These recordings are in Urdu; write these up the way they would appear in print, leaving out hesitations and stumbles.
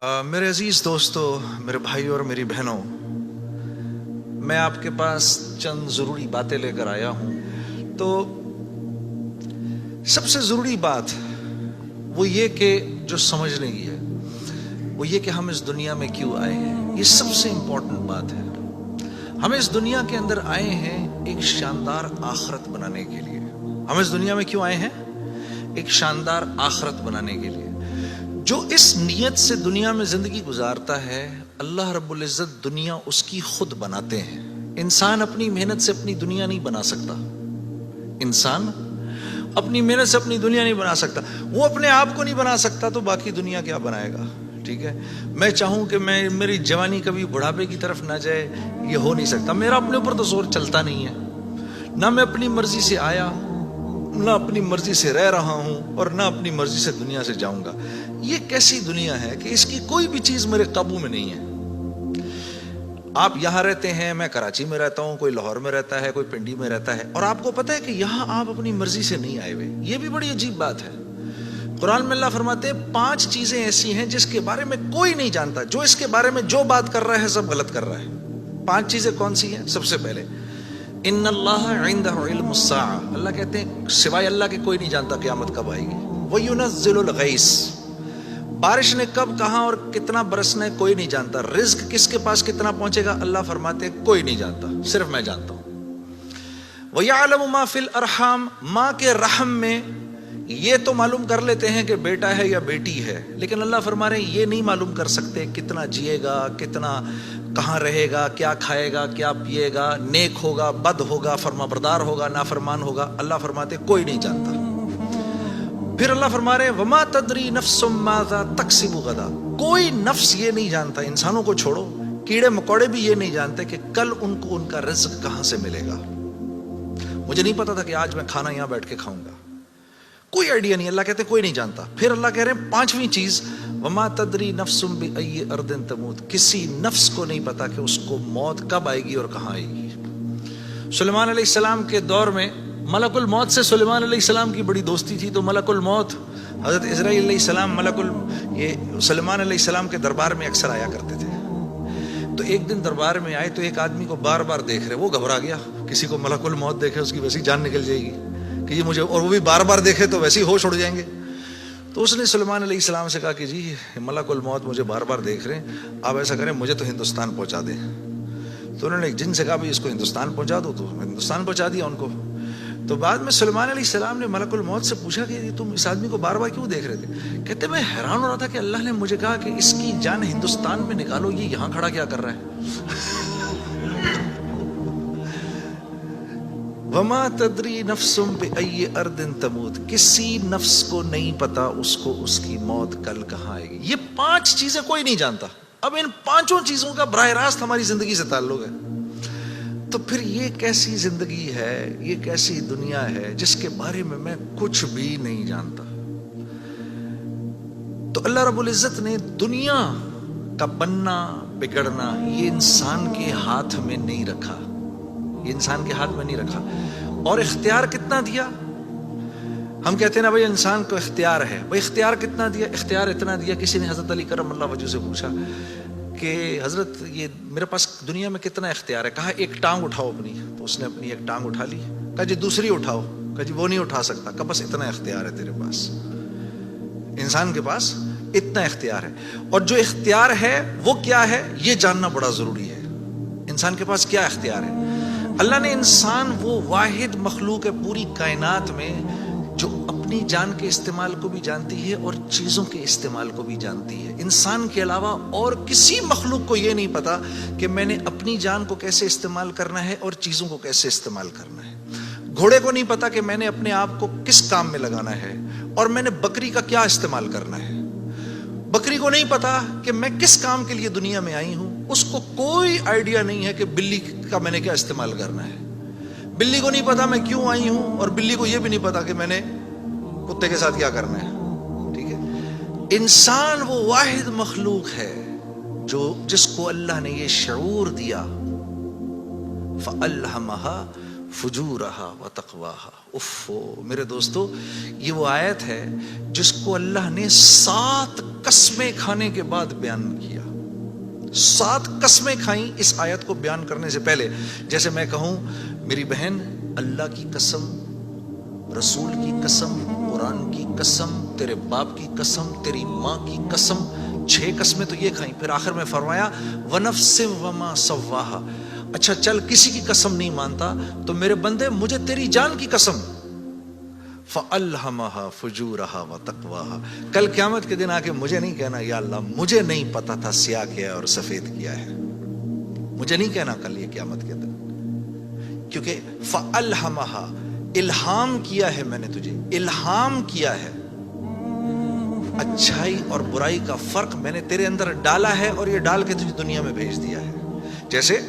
میرے عزیز دوستو، میرے بھائیوں اور میری بہنوں، میں آپ کے پاس چند ضروری باتیں لے کر آیا ہوں۔ تو سب سے ضروری بات وہ یہ کہ جو سمجھنے کی ہے وہ یہ کہ ہم اس دنیا میں کیوں آئے ہیں۔ یہ سب سے امپورٹنٹ بات ہے۔ ہم اس دنیا کے اندر آئے ہیں ایک شاندار آخرت بنانے کے لیے۔ ہم اس دنیا میں کیوں آئے ہیں؟ ایک شاندار آخرت بنانے کے لیے۔ جو اس نیت سے دنیا میں زندگی گزارتا ہے، اللہ رب العزت دنیا اس کی خود بناتے ہیں۔ انسان اپنی محنت سے اپنی دنیا نہیں بنا سکتا۔ انسان اپنی محنت سے اپنی دنیا نہیں بنا سکتا۔ وہ اپنے آپ کو نہیں بنا سکتا تو باقی دنیا کیا بنائے گا؟ ٹھیک ہے، میں چاہوں کہ میری جوانی کبھی بڑھاپے کی طرف نہ جائے، یہ ہو نہیں سکتا۔ میرا اپنے اوپر تو زور چلتا نہیں ہے۔ نہ میں اپنی مرضی سے آیا، نہ اپنی مرضی سے رہ رہا ہوں، اور نہ اپنی مرضی سے دنیا سے جاؤں گا۔ یہ کیسی دنیا ہے کہ اس کی کوئی بھی چیز میرے قابو میں نہیں ہے۔ آپ یہاں رہتے ہیں، میں کراچی میں رہتا ہوں، کوئی لاہور میں رہتا ہے، کوئی پنڈی میں رہتا ہے، اور آپ کو پتہ ہے کہ یہاں آپ اپنی مرضی سے نہیں آئے ہوئے۔ یہ بھی بڑی عجیب بات ہے۔ قرآن میں اللہ فرماتے ہیں 5 چیزیں ایسی ہیں جس کے بارے میں کوئی نہیں جانتا۔ جو اس کے بارے میں جو بات کر رہا ہے سب غلط کر رہا ہے۔ 5 چیزیں کون سی ہیں؟ سب سے پہلے ان اللہ عندہ علم الساعہ، اللہ کہتے ہیں سوائے اللہ کے کوئی نہیں جانتا قیامت کب آئے گی۔ وَيُنَزِّلُ الْغَيْثَ، بارش نے کب، کہاں اور کتنا برسنا ہے کوئی نہیں جانتا۔ رزق کس کے پاس کتنا پہنچے گا اللہ فرماتے ہیں کوئی نہیں جانتا، صرف میں جانتا ہوں۔ وَيَعْلَمُ مَا فِي الْأَرْحَامِ، ماں کے رحم میں یہ تو معلوم کر لیتے ہیں کہ بیٹا ہے یا بیٹی ہے، لیکن اللہ فرما رہے ہیں یہ نہیں معلوم کر سکتے کتنا جیے گا، کتنا کہاں رہے گا، کیا کھائے گا، کیا پیے گا، نیک ہوگا، بد ہوگا، فرما بردار ہوگا، نافرمان ہوگا۔ اللہ فرماتے کوئی نہیں جانتا۔ پھر اللہ فرما رہے ہیں وما تدری نفس ماذا تکسب غدا، کوئی نفس یہ نہیں جانتا، انسانوں کو چھوڑو، کیڑے مکوڑے بھی یہ نہیں جانتے کہ کل ان کو ان کا رزق کہاں سے ملے گا۔ مجھے نہیں پتا تھا کہ آج میں کھانا یہاں بیٹھ کے کھاؤں گا، کوئی آئیڈیا نہیں۔ اللہ کہتے کوئی نہیں جانتا۔ پھر اللہ کہہ رہے ہیں 5ویں چیز وما تدری نفس بأی ارض تموت، کسی نفس کو نہیں پتا کہ اس کو موت کب آئے گی اور کہاں آئے گی۔ سلیمان علیہ السلام کے دور میں ملک الموت سے سلیمان علیہ السلام کی بڑی دوستی تھی، تو ملک الموت حضرت اسرائیل علیہ السلام یہ سلیمان علیہ السلام کے دربار میں اکثر آیا کرتے تھے۔ تو ایک دن دربار میں آئے تو ایک آدمی کو بار بار دیکھ رہے، وہ گھبرا گیا۔ کسی کو ملک الموت دیکھے اس کی ویسی جان نکل جائے گی کہ یہ مجھے، اور وہ بھی بار بار دیکھے تو ویسے ہی ہوش اڑ جائیں گے۔ تو اس نے سلیمان علیہ السلام سے کہا کہ جی ملک الموت مجھے بار بار دیکھ رہے ہیں، آپ ایسا کریں مجھے تو ہندوستان پہنچا دیں۔ تو انہوں نے ایک جن سے کہا اس کو ہندوستان پہنچا دو، تو ہندوستان پہنچا دیا ان کو۔ تو بعد میں سلیمان علیہ السلام نے ملک الموت سے پوچھا کہ تم اس آدمی کو بار بار کیوں دیکھ رہے تھے؟ کہتے میں حیران ہو رہا تھا کہ اللہ نے مجھے کہا کہ اس کی جان ہندوستان میں نکالو، یہ یہاں کھڑا کیا کر رہا ہے؟ وما تدری نفس بأی ارض تموت، کسی نفس کو نہیں پتا اس کو اس کی موت کل کہاں آئے گی۔ یہ 5 چیزیں کوئی نہیں جانتا۔ اب ان 5 چیزوں کا براہ راست ہماری زندگی سے تعلق ہے۔ تو پھر یہ کیسی زندگی ہے، یہ کیسی دنیا ہے جس کے بارے میں کچھ بھی نہیں جانتا۔ تو اللہ رب العزت نے دنیا کا بننا بگڑنا یہ انسان کے ہاتھ میں نہیں رکھا، یہ انسان کے ہاتھ میں نہیں رکھا۔ اور اختیار کتنا دیا؟ ہم کہتے ہیں نا بھائی انسان کو اختیار ہے، بھائی اختیار کتنا دیا؟ اختیار اتنا دیا، کسی نے حضرت علی کرم اللہ وجہ سے پوچھا کہ حضرت یہ میرے پاس دنیا میں کتنا اختیار ہے؟ کہا ایک ٹانگ اٹھاؤ اپنی، تو اس نے اپنی ایک ٹانگ اٹھا لی۔ کہا جی دوسری اٹھاؤ، کہا جی وہ نہیں اٹھا سکتا۔ کہا بس اتنا اختیار ہے تیرے پاس، انسان کے پاس اتنا اختیار ہے۔ اور جو اختیار ہے وہ کیا ہے یہ جاننا بڑا ضروری ہے۔ انسان کے پاس کیا اختیار ہے؟ اللہ نے انسان وہ واحد مخلوق ہے پوری کائنات میں جو اپنی جان کے استعمال کو بھی جانتی ہے اور چیزوں کے استعمال کو بھی جانتی ہے۔ انسان کے علاوہ اور کسی مخلوق کو یہ نہیں پتا کہ میں نے اپنی جان کو کیسے استعمال کرنا ہے اور چیزوں کو کیسے استعمال کرنا ہے۔ گھوڑے کو نہیں پتا کہ میں نے اپنے آپ کو کس کام میں لگانا ہے اور میں نے بکری کا کیا استعمال کرنا ہے۔ بکری کو نہیں پتا کہ میں کس کام کے لیے دنیا میں آئی ہوں، اس کو کوئی آئیڈیا نہیں ہے کہ بلی کا میں نے کیا استعمال کرنا ہے۔ بلی کو نہیں پتا میں کیوں آئی ہوں، اور بلی کو یہ بھی نہیں پتا کہ میں نے کتے کے ساتھ کیا کرنا ہے۔ ٹھیک ہے، انسان وہ واحد مخلوق ہے جس کو اللہ نے یہ شعور دیا، فَأَلْهَمَهَا فجورہا وتقواہا. میرے دوستو، یہ وہ آیت ہے جس کو اللہ نے 7 قسمیں کھانے کے بعد بیان کیا. 7 قسمیں کھائیں اس آیت کو بیان کرنے سے پہلے. جیسے میں کہوں میری بہن اللہ کی قسم، رسول کی قسم، قرآن کی قسم، تیرے باپ کی قسم، تیری ماں کی قسم، 6 قسمیں تو یہ کھائیں. پھر آخر میں فرمایا وَنَفْسٍ وَمَا سَوَّاهَا. اچھا چل کسی کی قسم نہیں مانتا تو میرے بندے مجھے تیری جان کی قسم. فَأَلْهَمَهَا فُجُورَهَا وَتَقْوَاهَا. کل قیامت کے دن آ کے مجھے نہیں کہنا یا اللہ مجھے نہیں پتا تھا سیاہ کیا ہے اور سفید کیا ہے. مجھے نہیں کہنا کل یہ قیامت کے دن، کیونکہ فَأَلْهَمَهَا الہام کیا ہے، میں نے تجھے الہام کیا ہے. اچھائی اور برائی کا فرق میں نے تیرے اندر ڈالا ہے اور یہ ڈال کے تجھے دنیا میں بھیج دیا ہے. جیسے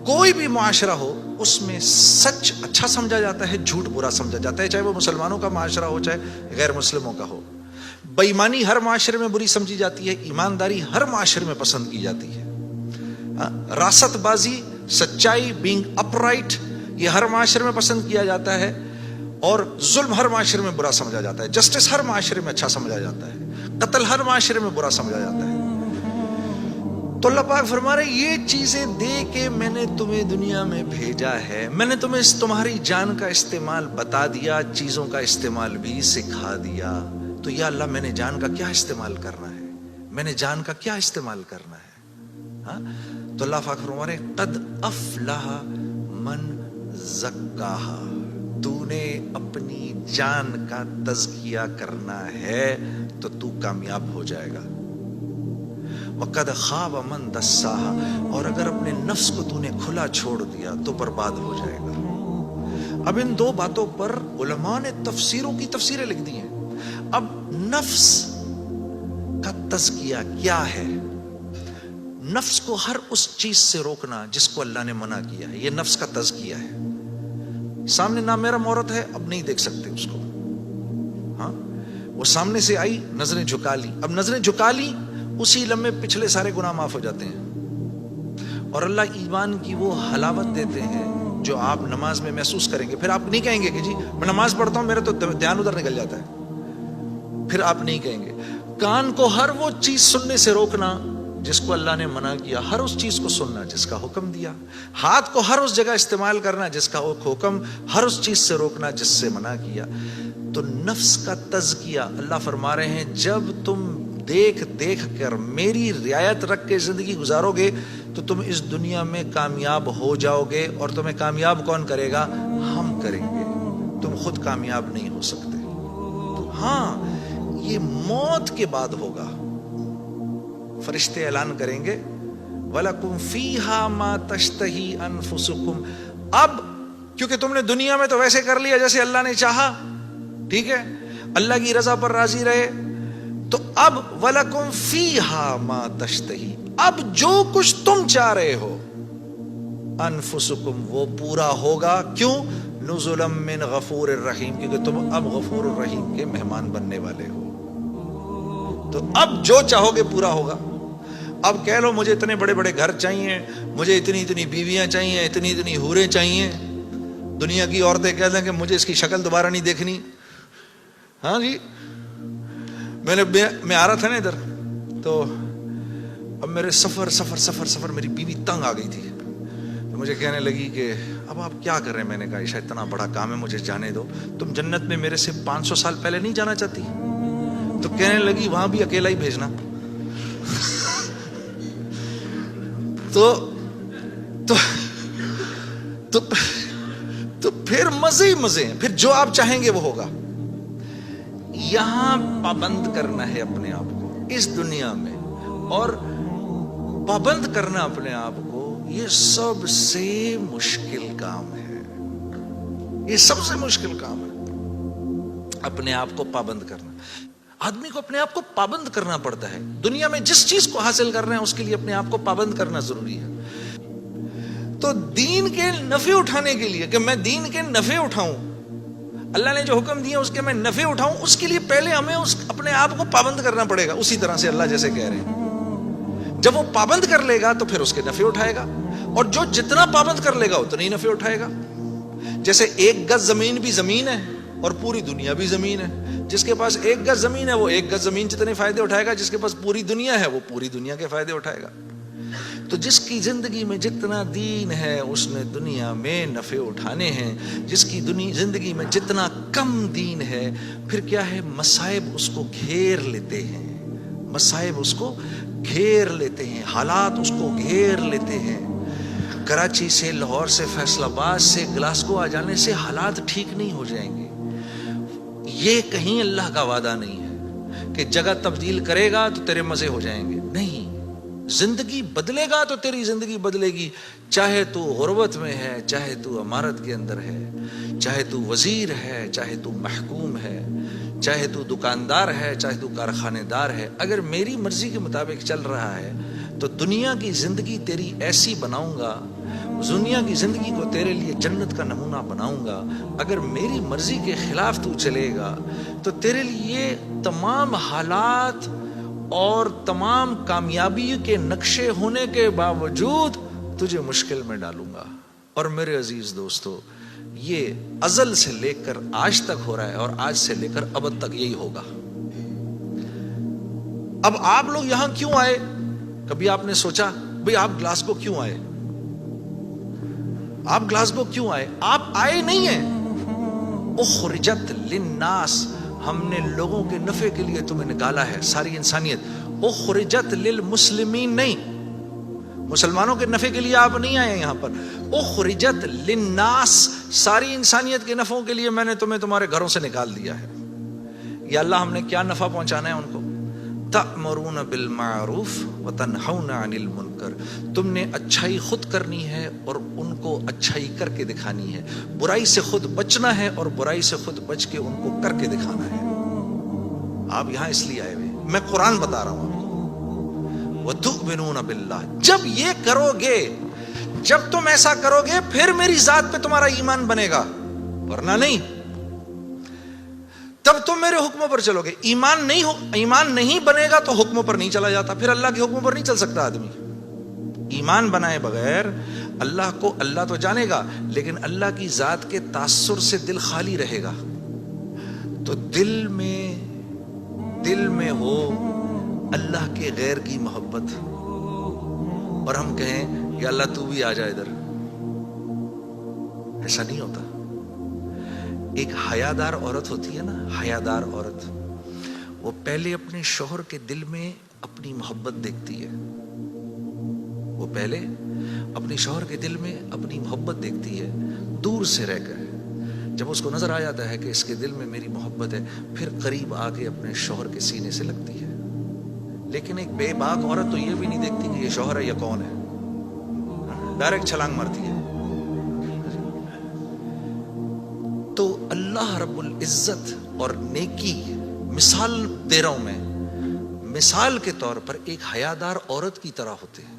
کوئی بھی معاشرہ ہو اس میں سچ اچھا سمجھا جاتا ہے، جھوٹ برا سمجھا جاتا ہے، چاہے وہ مسلمانوں کا معاشرہ ہو چاہے غیر مسلموں کا ہو. بے ایمانی ہر معاشرے میں بری سمجھی جاتی ہے، ایمانداری ہر معاشرے میں پسند کی جاتی ہے. راست بازی، سچائی، بینگ اپ رائٹ، یہ ہر معاشرے میں پسند کیا جاتا ہے. اور ظلم ہر معاشرے میں برا سمجھا جاتا ہے، جسٹس ہر معاشرے میں اچھا سمجھا جاتا ہے، قتل ہر معاشرے میں برا سمجھا جاتا ہے. تو اللہ پاک فرما رہے یہ چیزیں دے کے میں نے تمہیں دنیا میں بھیجا ہے، میں نے تمہیں تمہاری جان کا استعمال بتا دیا، چیزوں کا استعمال بھی سکھا دیا. تو یا اللہ میں نے جان کا کیا استعمال کرنا ہے، میں نے جان کا کیا استعمال کرنا ہے. ہاں تو اللہ پاک فرما رہے قد افلح من زکاہا. تو نے اپنی جان کا تزکیہ کرنا ہے تو تو کامیاب ہو جائے گا. وَقَدْ خَابَ مَنْ دَسَّاهَا. اور اگر اپنے نفس کو تو نے کھلا چھوڑ دیا تو برباد ہو جائے گا. اب ان 2 باتوں پر علماء نے تفسیروں کی تفسیریں لکھ دی ہیں. اب نفس کا تزکیہ کیا ہے؟ نفس کو ہر اس چیز سے روکنا جس کو اللہ نے منع کیا ہے، یہ نفس کا تزکیہ ہے. سامنے نامحرم عورت ہے، اب نہیں دیکھ سکتے اس کو. ہاں وہ سامنے سے آئی، نظریں جھکا لی. اب نظریں جھکا لی، اسی لمحے پچھلے سارے گناہ معاف ہو جاتے ہیں. اور اللہ ایمان کی وہ حلاوت دیتے ہیں جو آپ نماز میں محسوس کریں گے. پھر آپ نہیں کہیں گے کہ جی میں نماز پڑھتا ہوں میرا تو دھیان ادھر نکل جاتا ہے. پھر آپ نہیں کہیں گے. کان کو ہر وہ چیز سننے سے روکنا جس کو اللہ نے منع کیا، ہر اس چیز کو سننا جس کا حکم دیا. ہاتھ کو ہر اس جگہ استعمال کرنا جس کا حکم، ہر اس چیز سے روکنا جس سے منع کیا. تو نفس کا تزکیہ اللہ فرما رہے ہیں جب تم دیکھ دیکھ کر میری رعایت رکھ کے زندگی گزارو گے تو تم اس دنیا میں کامیاب ہو جاؤ گے. اور تمہیں کامیاب کون کرے گا؟ ہم کریں گے. تم خود کامیاب نہیں ہو سکتے. تو ہاں یہ موت کے بعد ہوگا. فرشتے اعلان کریں گے وَلَكُمْ فِيهَا مَا تَشْتَهِي أَنفُسُكُمْ. اب کیونکہ تم نے دنیا میں تو ویسے کر لیا جیسے اللہ نے چاہا، ٹھیک ہے، اللہ کی رضا پر راضی رہے. تو اب وَلَكُمْ فِيهَا مَا تَشْتَهِي، اب جو کچھ تم چاہ رہے ہو انفسکم وہ پورا ہوگا. کیوں؟ نزلا من غفور الرحیم، کیونکہ تم اب غفور الرحیم کے مہمان بننے والے ہو. تو اب جو چاہو گے پورا ہوگا. اب کہہ لو مجھے اتنے بڑے بڑے گھر چاہیے، مجھے اتنی اتنی بیویاں چاہیے، اتنی اتنی حوریں چاہیے. دنیا کی عورتیں کہہ دیں کہ مجھے اس کی شکل دوبارہ نہیں دیکھنی. ہاں جی میں آ رہا تھا نا ادھر، تو اب میرے سفر میری بیوی تنگ آ گئی تھی. تو مجھے کہنے لگی کہ اب آپ کیا کر رہے ہیں؟ میں نے کہا عائشہ اتنا بڑا کام ہے مجھے جانے دو. تم جنت میں میرے سے 500 سال پہلے نہیں جانا چاہتی؟ تو کہنے لگی وہاں بھی اکیلا ہی بھیجنا. تو پھر مزے ہی مزے ہیں. پھر جو آپ چاہیں گے وہ ہوگا. یہاں پابند کرنا ہے اپنے آپ کو اس دنیا میں، اور پابند کرنا اپنے آپ کو یہ سب سے مشکل کام ہے. یہ سب سے مشکل کام ہے، اپنے آپ کو پابند کرنا. آدمی کو اپنے آپ کو پابند کرنا پڑتا ہے. دنیا میں جس چیز کو حاصل کر رہے ہیں اس کے لیے اپنے آپ کو پابند کرنا ضروری ہے. تو دین کے نفع اٹھانے کے لیے کہ میں دین کے نفع اٹھاؤں، اللہ نے جو حکم دیا اس کے میں نفع اٹھاؤں، اس کے لیے پہلے ہمیں اپنے آپ کو پابند کرنا پڑے گا. اسی طرح سے اللہ جیسے کہہ رہے ہیں جب وہ پابند کر لے گا تو پھر اس کے نفع اٹھائے گا، اور جو جتنا پابند کر لے گا اتنا ہی نفع اٹھائے گا. جیسے ایک گز زمین بھی زمین ہے اور پوری دنیا بھی زمین ہے. جس کے پاس ایک گز زمین ہے وہ ایک گز زمین جتنے فائدے اٹھائے گا, جس کے پاس پوری دنیا ہے وہ پوری دنیا کے فائدے اٹھائے گا. تو جس کی زندگی میں جتنا دین ہے اس نے دنیا میں نفع اٹھانے ہیں, جس کی زندگی میں جتنا کم دین ہے پھر کیا ہے, مصائب اس کو گھیر لیتے ہیں, مصائب اس کو گھیر لیتے ہیں, حالات اس کو گھیر لیتے ہیں. کراچی سے, لاہور سے, فیصل آباد سے گلاسگو آ جانے سے حالات ٹھیک نہیں ہو جائیں گے. یہ کہیں اللہ کا وعدہ نہیں ہے کہ جگہ تبدیل کرے گا تو تیرے مزے ہو جائیں گے. نہیں, زندگی بدلے گا تو تیری زندگی بدلے گی. چاہے تو غربت میں ہے, چاہے تو امارت کے اندر ہے, چاہے تو وزیر ہے, چاہے تو محکوم ہے, چاہے تو دکاندار ہے, چاہے تو کارخانے دار ہے, اگر میری مرضی کے مطابق چل رہا ہے تو دنیا کی زندگی تیری ایسی بناؤں گا, دنیا کی زندگی کو تیرے لیے جنت کا نمونہ بناؤں گا. اگر میری مرضی کے خلاف تو چلے گا تو تیرے لیے تمام حالات اور تمام کامیابی کے نقشے ہونے کے باوجود تجھے مشکل میں ڈالوں گا. اور میرے عزیز دوستو, یہ ازل سے لے کر آج تک ہو رہا ہے اور آج سے لے کر ابد تک یہی ہوگا. اب آپ لوگ یہاں کیوں آئے؟ کبھی آپ نے سوچا بھئی آپ گلاسگو کیوں آئے؟ آپ گلاسگو کیوں آئے؟ آپ آئے نہیں ہیں. اخرجت للناس, ہم نے لوگوں کے نفع کے لیے تمہیں نکالا ہے, ساری انسانیت. اخرجت للمسلمین, نہیں, مسلمانوں کے نفع کے لیے آپ نہیں آئے یہاں پر. اخرجت للناس, ساری انسانیت کے نفعوں کے لیے میں نے تمہیں تمہارے گھروں سے نکال دیا ہے. یا اللہ ہم نے کیا نفع پہنچانا ہے ان کو؟ تأمرون بالمعروف وتنہون عن المنکر, تم نے اچھائی خود کرنی ہے اور ان کو اچھائی کر کے دکھانی ہے. برائی سے خود بچنا ہے اور برائی سے خود بچ کے ان کو کر کے دکھانا ہے. آپ یہاں اس لیے آئے ہوئے, میں قرآن بتا رہا ہوں آپ کو. وتؤمنون باللہ, جب یہ کرو گے, جب تم ایسا کرو گے پھر میری ذات پہ تمہارا ایمان بنے گا, ورنہ نہیں. تب تم میرے حکموں پر چلو گے. ایمان نہیں بنے گا تو حکموں پر نہیں چلا جاتا, پھر اللہ کے حکموں پر نہیں چل سکتا آدمی. ایمان بنائے بغیر اللہ کو, اللہ تو جانے گا لیکن اللہ کی ذات کے تاثر سے دل خالی رہے گا. تو دل میں ہو اللہ کے غیر کی محبت, اور ہم کہیں کہ اللہ تو بھی آ جا ادھر, ایسا نہیں ہوتا. ایک حیادار عورت ہوتی ہے نا, حیادار عورت, وہ پہلے اپنے شوہر کے دل میں اپنی محبت دیکھتی ہے. وہ پہلے اپنے شوہر کے دل میں اپنی محبت دیکھتی ہے دور سے رہ کر. جب اس کو نظر آ جاتا ہے کہ اس کے دل میں میری محبت ہے, پھر قریب آ کے اپنے شوہر کے سینے سے لگتی ہے. لیکن ایک بے باک عورت تو یہ بھی نہیں دیکھتی کہ یہ شوہر ہے یا کون ہے, ڈائریکٹ چھلانگ مارتی ہے. تو اللہ رب العزت اور نیکی, مثال دے رہا ہوں میں, مثال کے طور پر ایک حیادار عورت کی طرح ہوتے ہیں.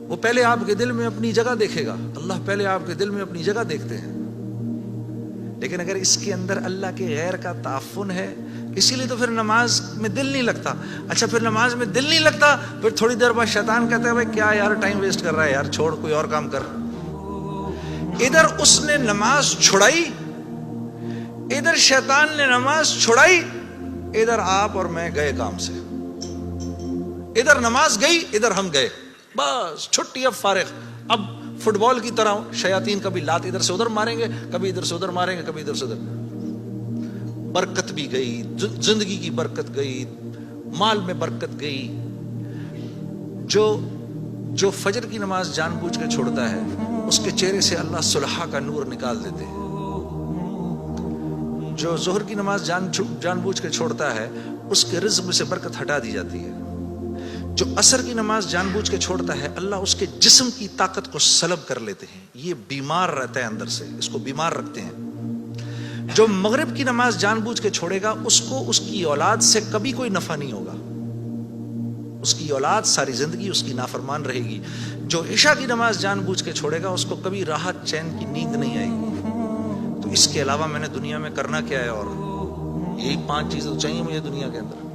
وہ پہلے آپ کے دل میں اپنی جگہ دیکھے گا, اللہ پہلے آپ کے دل میں اپنی جگہ دیکھتے ہیں. لیکن اگر اس کے اندر اللہ کے غیر کا تعفن ہے, اسی لیے تو پھر نماز میں دل نہیں لگتا. اچھا پھر نماز میں دل نہیں لگتا, پھر تھوڑی دیر بعد شیطان کہتا ہے بھائی کیا یار ٹائم ویسٹ کر رہا ہے یار, چھوڑ کوئی اور کام کر. ادھر اس نے نماز چھڑائی, ادھر شیطان نے نماز چھڑائی, ادھر آپ اور میں گئے کام سے. ادھر نماز گئی, ادھر ہم گئے, بس چھٹی, اب فارغ. اب فٹ بال کی طرح شیاطین کبھی لات ادھر سے ادھر ماریں گے, کبھی ادھر سے ادھر ماریں گے, کبھی ادھر سے ادھر. برکت بھی گئی, زندگی کی برکت گئی, مال میں برکت گئی. جو فجر کی نماز جان بوجھ کے چھوڑتا ہے اس کے چہرے سے اللہ صلحہ کا نور نکال دیتے ہیں. جو ظہر کی نماز جان بوجھ کے چھوڑتا ہے اس کے رزق میں سے برکت ہٹا دی جاتی ہے. جو عصر کی نماز جان بوجھ کے چھوڑتا ہے اللہ اس کے جسم کی طاقت کو سلب کر لیتے ہیں. یہ بیمار رہتا ہے اندر سے, اس کو بیمار رکھتے ہیں. جو مغرب کی نماز جان بوجھ کے چھوڑے گا اس کو اس کی اولاد سے کبھی کوئی نفع نہیں ہوگا, اس کی اولاد ساری زندگی اس کی نافرمان رہے گی. جو عشاء کی نماز جان بوجھ کے چھوڑے گا اس کو کبھی راحت چین کی نیند نہیں آئے گی. تو اس کے علاوہ میں نے دنیا میں کرنا کیا ہے, اور یہی 5 چیزیں چاہیے مجھے دنیا کے اندر.